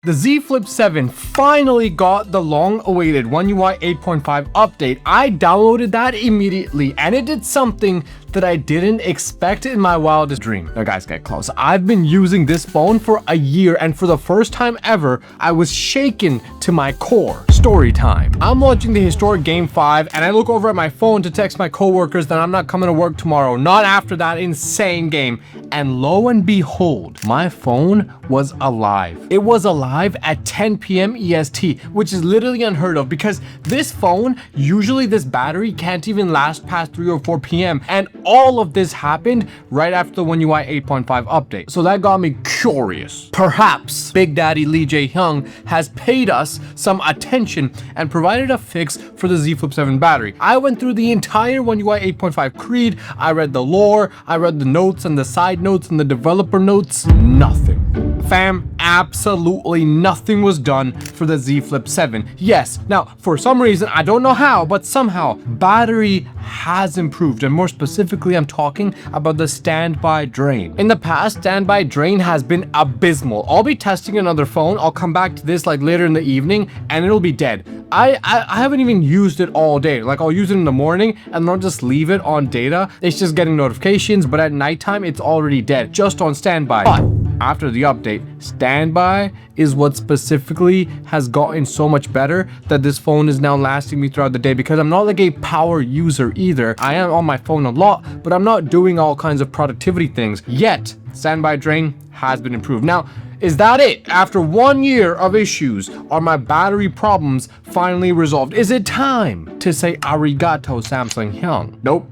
The Z Flip 7 finally got the long-awaited One UI 8.5 update. I downloaded that immediately, and it did something that I didn't expect in my wildest dream. Now guys, get close. I've been using this phone for a year, and for the first time ever, I was shaken to my core. Story time. I'm watching the historic Game 5, and I look over at my phone to text my coworkers that I'm not coming to work tomorrow, not after that insane game. And lo and behold, my phone was alive. It was alive at 10 p.m. EST, which is literally unheard of because this phone, usually this battery can't even last past 3 or 4 p.m. And all of this happened right after the One UI 8.5 update. So that got me curious. Perhaps Big Daddy Lee Jae-hyung has paid us some attention and provided a fix for the Z Flip 7 battery. I went through the entire One UI 8.5 creed. I read the lore, I read the notes and the side notes and the developer notes. Nothing. Fam, absolutely nothing was done for the Z Flip 7. Yes, now for some reason, I don't know how, but somehow battery has improved, and more specifically, I'm talking about the standby drain. In the past, standby drain has been abysmal. I'll be testing another phone. I'll come back to this like later in the evening, and it'll be dead. I haven't even used it all day. Like I'll use it in the morning and I'll just leave it on data. It's just getting notifications, but at nighttime, it's already dead, just on standby. But after the update, standby is what specifically has gotten so much better that this phone is now lasting me throughout the day, because I'm not like a power user either. I am on my phone a lot, but I'm not doing all kinds of productivity things yet. Standby drain has been improved. Now, is that it? After 1 year of issues, are my battery problems finally resolved? Is it time to say arigato Samsung Hyung? Nope.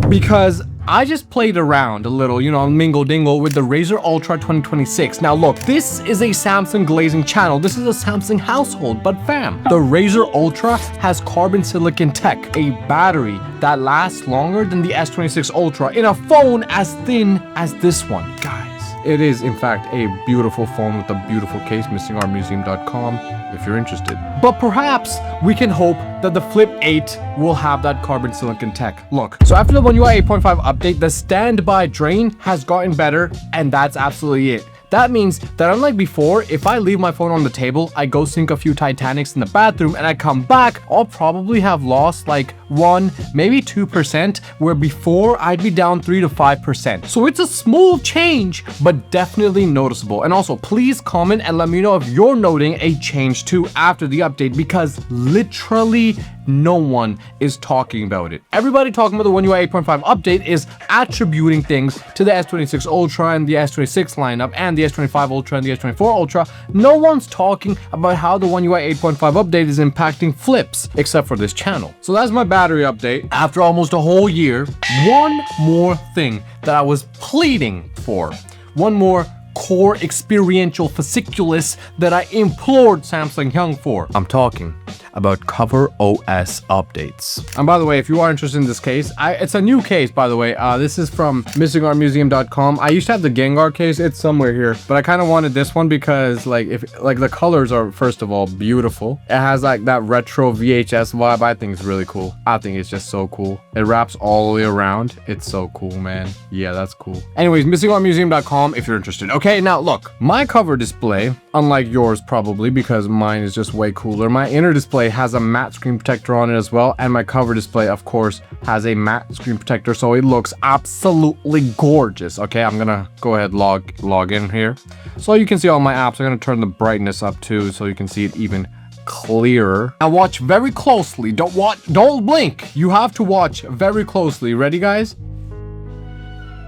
Because I just played around a little, mingle dingle with the Razer Ultra 2026. Now look, this is a Samsung glazing channel. This is a Samsung household, but fam, the Razer Ultra has carbon silicon tech, a battery that lasts longer than the S26 Ultra in a phone as thin as this one. Guys, it is in fact a beautiful phone with a beautiful case, missingartmuseum.com if you're interested. But perhaps we can hope that the Flip 8 will have that carbon silicon tech. Look, so after the One UI 8.5 update, the standby drain has gotten better, and that's absolutely it. That means that unlike before, if I leave my phone on the table, I go sink a few Titanics in the bathroom and I come back, I'll probably have lost like 1, maybe 2%, where before I'd be down 3 to 5%. So it's a small change, but definitely noticeable. And also please comment and let me know if you're noting a change too after the update, because literally no one is talking about it. Everybody talking about the One UI 8.5 update is attributing things to the S26 Ultra and the S26 lineup and the S25 Ultra and the S24 Ultra. No one's talking about how the One UI 8.5 update is impacting flips, except for this channel. So that's my battery update after almost a whole year. One more thing that I was pleading for. One more core experiential fasciculus that I implored Samsung Hyung for. I'm talking about cover OS updates. And by the way, if you are interested in this case, it's a new case, by the way. This is from missingartmuseum.com. I used to have the Gengar case. It's somewhere here, but I kind of wanted this one because the colors are, first of all, beautiful. It has like that retro VHS vibe. I think it's really cool. I think it's just so cool. It wraps all the way around. It's so cool, man. Yeah, that's cool. Anyways, missingartmuseum.com if you're interested. Okay, now look, my cover display, unlike yours probably because mine is just way cooler, my inner display has a matte screen protector on it as well, and my cover display of course has a matte screen protector, so it looks absolutely gorgeous. Okay, I'm gonna go ahead log in here so you can see all my apps. I'm gonna turn the brightness up too so you can see it even clearer, and watch very closely. Don't blink. You have to watch very closely. Ready, guys?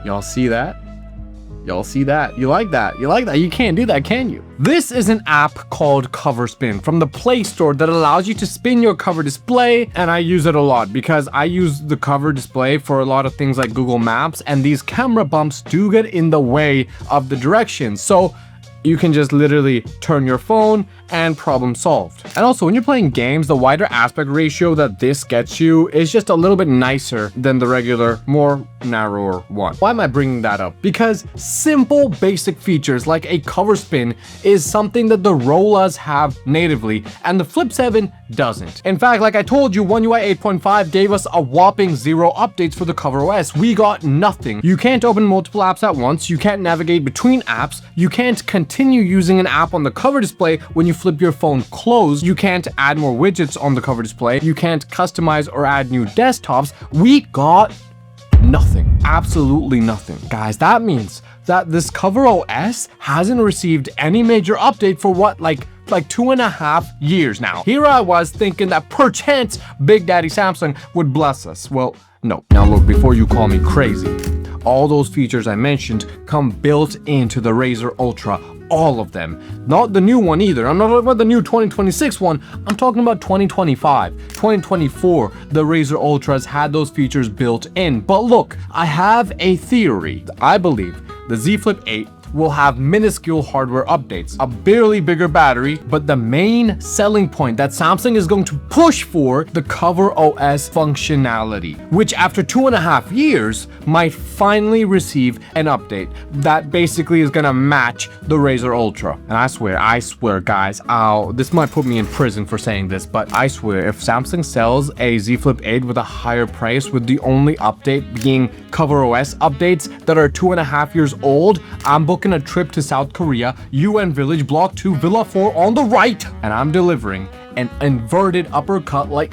Y'all see that? Y'all see that? You like that? You like that? You can't do that, can you? This is an app called Cover Spin from the Play Store that allows you to spin your cover display, and I use it a lot because I use the cover display for a lot of things like Google Maps, and these camera bumps do get in the way of the directions. So you can just literally turn your phone and problem solved. And also when you're playing games, the wider aspect ratio that this gets you is just a little bit nicer than the regular, more narrower one. Why am I bringing that up? Because simple basic features like a cover spin is something that the Rolas have natively, and the Flip 7 doesn't. In fact, like I told you, One UI 8.5 gave us a whopping 0 updates for the cover OS. We got nothing. You can't open multiple apps at once, you can't navigate between apps, you can't continue continue using an app on the cover display when you flip your phone closed. You can't add more widgets on the cover display. You can't customize or add new desktops. We got nothing. Absolutely nothing. Guys, that means that this Cover OS hasn't received any major update for what, like 2.5 years now. Here I was thinking that perchance Big Daddy Samsung would bless us. Well, no. Now look, before you call me crazy, all those features I mentioned come built into the Razr Ultra. All of them. Not the new one either. I'm not talking about the new 2026 one. I'm talking about 2025, 2024. The Razr Ultras had those features built in. But look, I have a theory. I believe the Z Flip 8 will have minuscule hardware updates, a barely bigger battery, but the main selling point that Samsung is going to push for, the Cover OS functionality, which after 2.5 years might finally receive an update that basically is gonna match the Razr Ultra. And I swear guys, this might put me in prison for saying this, but I swear if Samsung sells a Z Flip 8 with a higher price, with the only update being Cover OS updates that are 2.5 years old, I'm booking a trip to South Korea, UN Village, Block 2, Villa 4 on the right, and I'm delivering an inverted uppercut like,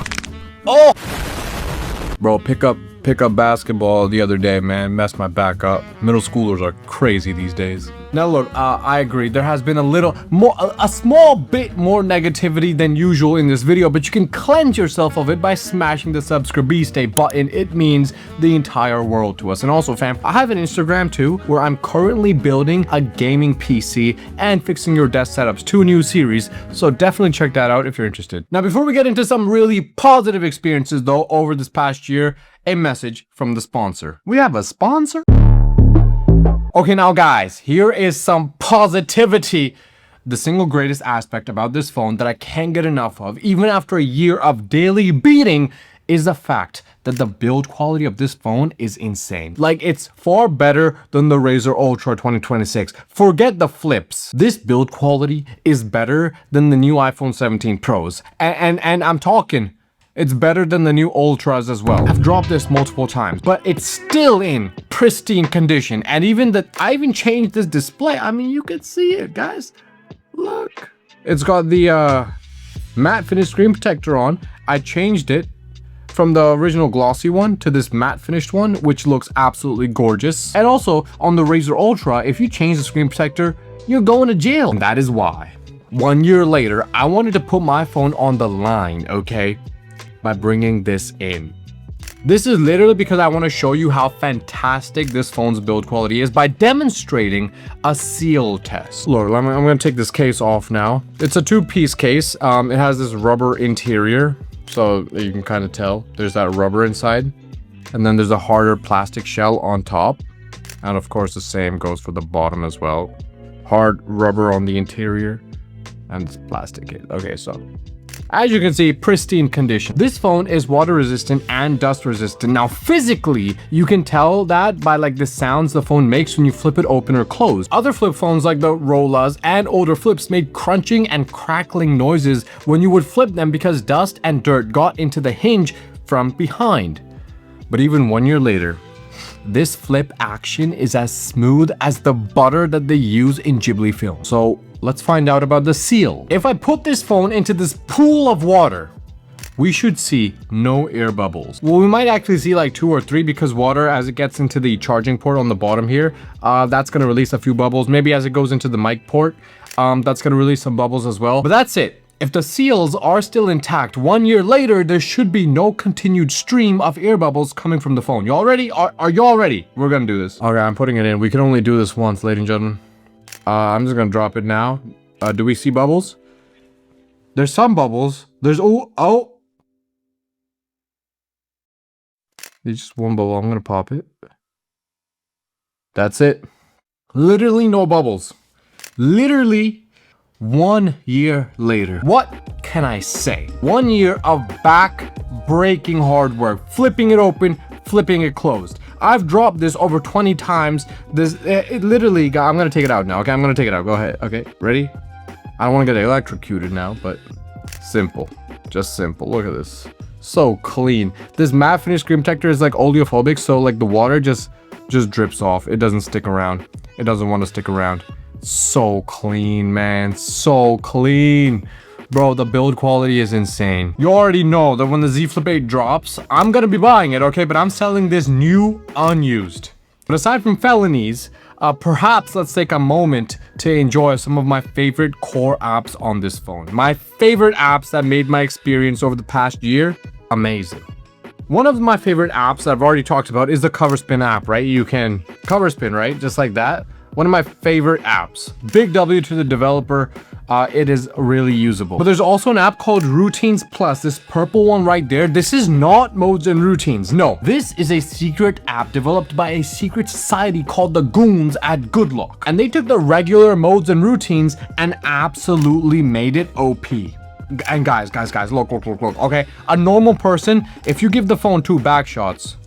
oh! Bro, pick up basketball the other day, man, messed my back up. Middle schoolers are crazy these days. Now look, I agree, there has been a small bit more negativity than usual in this video, but you can cleanse yourself of it by smashing the subscribe button. It means the entire world to us. And also fam, I have an Instagram too, where I'm currently building a gaming PC and fixing your desk setups, 2 new series, so definitely check that out if you're interested. Now before we get into some really positive experiences though over this past year, a message from the sponsor. We have a sponsor? Okay, now guys, here is some positivity. The single greatest aspect about this phone that I can't get enough of, even after a year of daily beating, is the fact that the build quality of this phone is insane. Like, it's far better than the Razr Ultra 2026. Forget the flips. This build quality is better than the new iPhone 17 Pros. And I'm talking, it's better than the new Ultras as well. I've dropped this multiple times, but it's still in pristine condition. And I even changed this display. I mean, you can see it, guys. Look. It's got the matte finish screen protector on. I changed it from the original glossy one to this matte finished one, which looks absolutely gorgeous. And also, on the Razr Ultra, if you change the screen protector, you're going to jail. And that is why, 1 year later, I wanted to put my phone on the line, okay? By bringing this in. This is literally because I want to show you how fantastic this phone's build quality is by demonstrating a seal test. Look, I'm going to take this case off now. It's a 2-piece case. It has this rubber interior, so you can kind of tell there's that rubber inside. And then there's a harder plastic shell on top. And of course, the same goes for the bottom as well. Hard rubber on the interior and it's plastic. Okay, so as you can see, pristine condition. This phone is water resistant and dust resistant. Now physically, you can tell that by like the sounds the phone makes when you flip it open or close. Other flip phones like the Rolas and older flips made crunching and crackling noises when you would flip them because dust and dirt got into the hinge from behind. But even 1 year later, this flip action is as smooth as the butter that they use in Ghibli film. So let's find out about the seal. If I put this phone into this pool of water, we should see no air bubbles. Well, we might actually see like 2 or 3 because water, as it gets into the charging port on the bottom here, that's gonna release a few bubbles. Maybe as it goes into the mic port, that's gonna release some bubbles as well. But that's it. If the seals are still intact 1 year later, there should be no continued stream of air bubbles coming from the phone. Y'all ready? Are y'all ready? We're gonna do this. Okay, I'm putting it in. We can only do this once, ladies and gentlemen. I'm just gonna drop it now. Do we see bubbles? There's some bubbles. There's, oh. There's just one bubble. I'm gonna pop it. That's it. Literally no bubbles. Literally 1 year later. What can I say? 1 year of back-breaking hard work. Flipping it open, flipping it closed. I've dropped this over 20 times. It literally got, I'm gonna take it out now. Okay, I'm gonna take it out. Go ahead. Okay, ready? I don't want to get electrocuted now, but simple. Just simple. Look at this. So clean. This matte finish screen protector is like oleophobic, so like the water just drips off. It doesn't stick around. It doesn't want to stick around. So clean, man, so clean. Bro, the build quality is insane. You already know that when the Z Flip 8 drops, I'm gonna be buying it, okay? But I'm selling this new, unused. But aside from felonies, perhaps let's take a moment to enjoy some of my favorite core apps on this phone. My favorite apps that made my experience over the past year amazing. One of my favorite apps that I've already talked about is the cover spin app, right? You can cover spin, right? Just like that. One of my favorite apps. Big W to the developer. It is really usable. But there's also an app called Routines Plus, this purple one right there. This is not modes and routines. No, this is a secret app developed by a secret society called the Goons at Goodlock. And they took the regular modes and routines and absolutely made it OP. And guys, look, okay? A normal person, if you give the phone 2 back shots,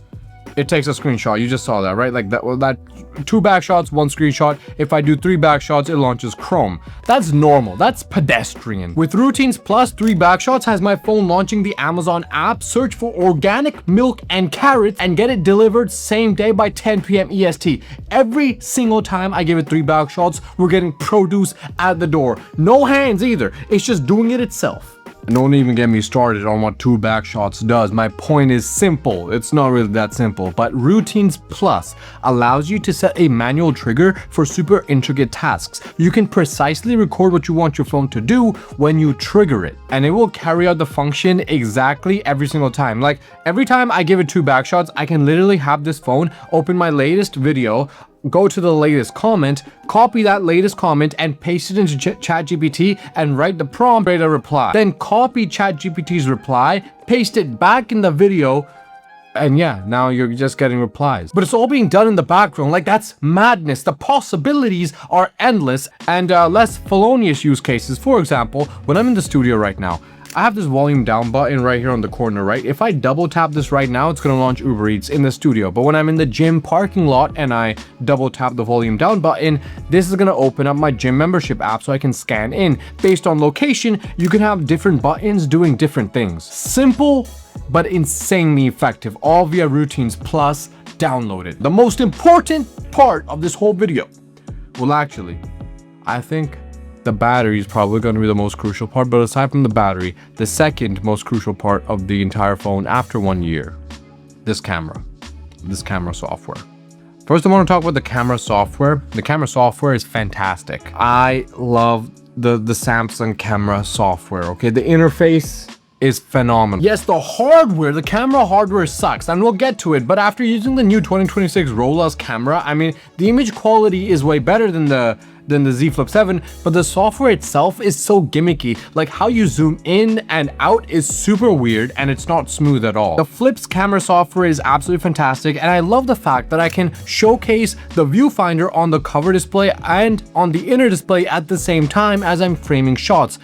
it takes a screenshot. You just saw that, right? Like that, well, that 2 back shots, 1 screenshot. If I do 3 back shots, it launches Chrome. That's normal. That's pedestrian. With Routines Plus, 3 back shots has my phone launching the Amazon app, search for organic milk and carrots, and get it delivered same day by 10 p.m. EST. Every single time I give it 3 back shots, we're getting produce at the door. No hands either. It's just doing it itself. And don't even get me started on what 2 back shots does. My point is simple. It's not really that simple, but Routines Plus allows you to set a manual trigger for super intricate tasks. You can precisely record what you want your phone to do when you trigger it, and it will carry out the function exactly every single time. Like every time I give it 2 back shots, I can literally have this phone open my latest video, go to the latest comment, copy that latest comment and paste it into ChatGPT and write the prompt, create a reply. Then copy ChatGPT's reply, paste it back in the video, and yeah, now you're just getting replies. But it's all being done in the background. Like, that's madness. The possibilities are endless. And less felonious use cases. For example, when I'm in the studio right now, I have this volume down button right here on the corner, right? If I double tap this right now, it's gonna launch Uber Eats in the studio. But when I'm in the gym parking lot and I double tap the volume down button, this is gonna open up my gym membership app so I can scan in. Based on location, you can have different buttons doing different things. Simple, but insanely effective. All via Routines Plus. Download it. The most important part of this whole video, well, actually, I think the battery is probably going to be the most crucial part, but aside from the battery, the second most crucial part of the entire phone after 1 year, this camera software. First, I want to talk about the camera software. The camera software is fantastic. I love the Samsung camera software, okay? The interface is phenomenal. Yes, the camera hardware sucks, and we'll get to it, but after using the new 2026 RAW camera, I mean, the image quality is way better than the Z Flip 7, but the software itself is so gimmicky. Like, how you zoom in and out is super weird, and it's not smooth at all. The Flip's camera software is absolutely fantastic, and I love the fact that I can showcase the viewfinder on the cover display and on the inner display at the same time as I'm framing shots.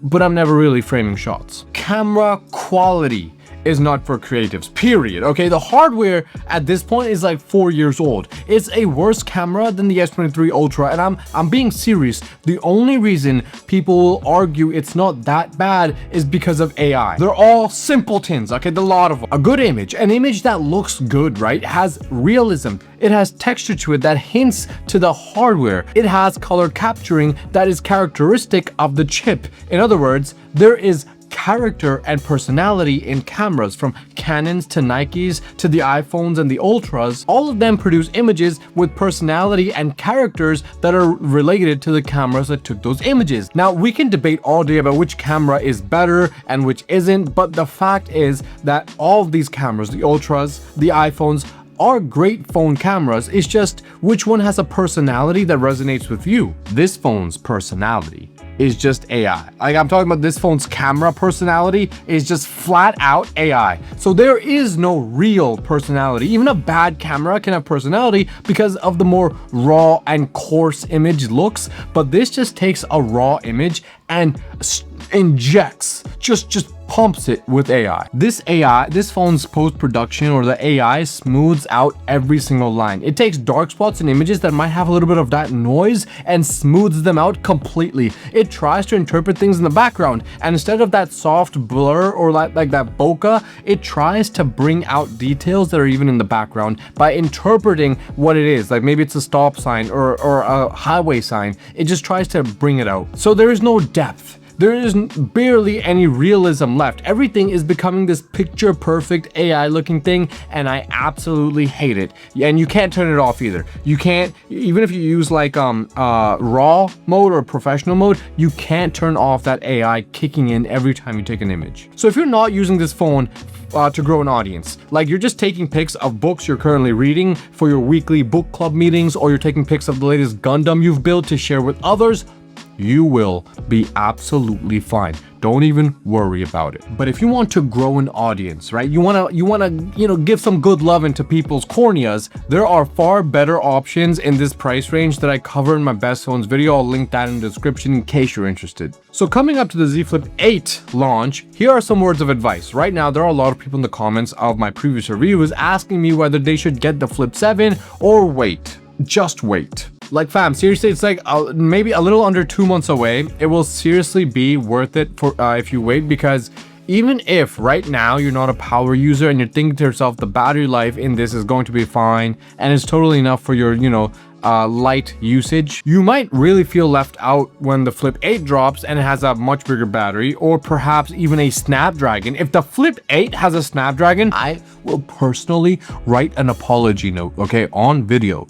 But I'm never really framing shots. Camera quality is not for creatives, period. Okay, the hardware at this point is like 4 years old. It's a worse camera than the S23 Ultra, and I'm being serious. The only reason people will argue it's not that bad is because of AI. They're all simpletons, okay, the lot of them. A good image, an image that looks good, right, has realism. It has texture to it that hints to the hardware. It has color capturing that is characteristic of the chip. In other words, there is character and personality in cameras, from Canons to Nikes to the iPhones and the Ultras. All of them produce images with personality and characters that are related to the cameras that took those images. Now, we can debate all day about which camera is better and which isn't, but the fact is that all of these cameras, the Ultras, the iPhones, are great phone cameras. It's just which one has a personality that resonates with you. This phone's personality is just AI. Like, I'm talking about this phone's camera personality is just flat out AI. So there is no real personality. Even a bad camera can have personality because of the more raw and coarse image looks, but this just takes a raw image and injects, just pumps it with AI. This phone's post-production, or the AI, smooths out every single line. It takes dark spots in images that might have a little bit of that noise and smooths them out completely. It tries to interpret things in the background, and instead of that soft blur or like that bokeh, it tries to bring out details that are even in the background by interpreting what it is. Like maybe it's a stop sign or a highway sign. It just tries to bring it out. So there is no depth. There is barely any realism left. Everything is becoming this picture perfect AI looking thing, and I absolutely hate it. And you can't turn it off either. You can't, even if you use like raw mode or professional mode, you can't turn off that AI kicking in every time you take an image. So if you're not using this phone to grow an audience, like you're just taking pics of books you're currently reading for your weekly book club meetings, or you're taking pics of the latest Gundam you've built to share with others, you will be absolutely fine. Don't even worry about it. But if you want to grow an audience, right? You wanna, give some good love into people's corneas, there are far better options in this price range that I cover in my best phones video. I'll link that in the description in case you're interested. So coming up to the Z Flip 8 launch, here are some words of advice. Right now, there are a lot of people in the comments of my previous reviews asking me whether they should get the Flip 7 or wait. Just wait. Like fam, seriously, it's like maybe a little under 2 months away. It will seriously be worth it for if you wait, because even if right now you're not a power user and you're thinking to yourself the battery life in this is going to be fine and it's totally enough for your light usage, you might really feel left out when the Flip 8 drops and it has a much bigger battery, or perhaps even a Snapdragon. If the Flip 8 has a Snapdragon, I will personally write an apology note, okay, on video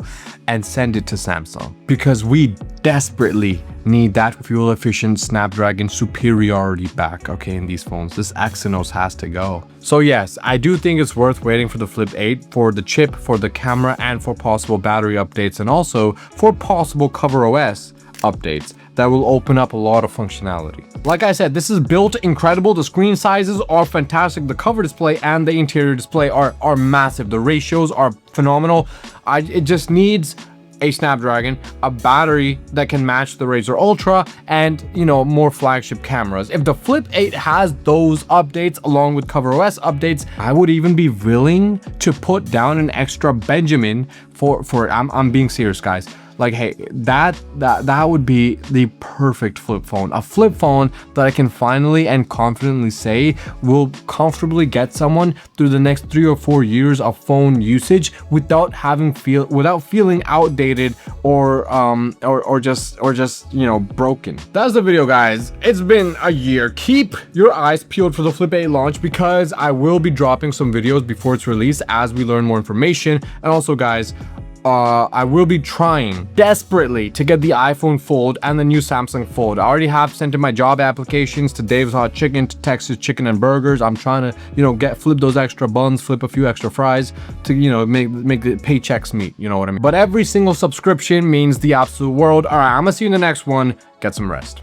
and send it to Samsung, because we desperately need that fuel efficient Snapdragon superiority back, okay, in these phones. This EXYNOS has to go. So yes, I do think it's worth waiting for the Flip 8 for the chip, for the camera, and for possible battery updates, and also for possible CoverOS updates that will open up a lot of functionality. Like I said, this is built incredible. The screen sizes are fantastic. The cover display and the interior display are massive. The ratios are phenomenal. It just needs a Snapdragon, a battery that can match the Razr Ultra, and more flagship cameras. If the Flip 8 has those updates along with CoverOS updates, I would even be willing to put down an extra Benjamin for it. I'm being serious, guys. Like, hey, that would be the perfect flip phone. A flip phone that I can finally and confidently say will comfortably get someone through the next 3 or 4 years of phone usage without feeling outdated or just broken. That's the video, guys. It's been a year. Keep your eyes peeled for the Flip 8 launch, because I will be dropping some videos before it's released as we learn more information. And also, guys, I will be trying desperately to get the iPhone Fold and the new Samsung Fold. I already have sent in my job applications to Dave's Hot Chicken, to Texas Chicken and Burgers. I'm trying to, flip those extra buns, flip a few extra fries to, make the paychecks meet. You know what I mean? But every single subscription means the absolute world. All right, I'm gonna see you in the next one. Get some rest.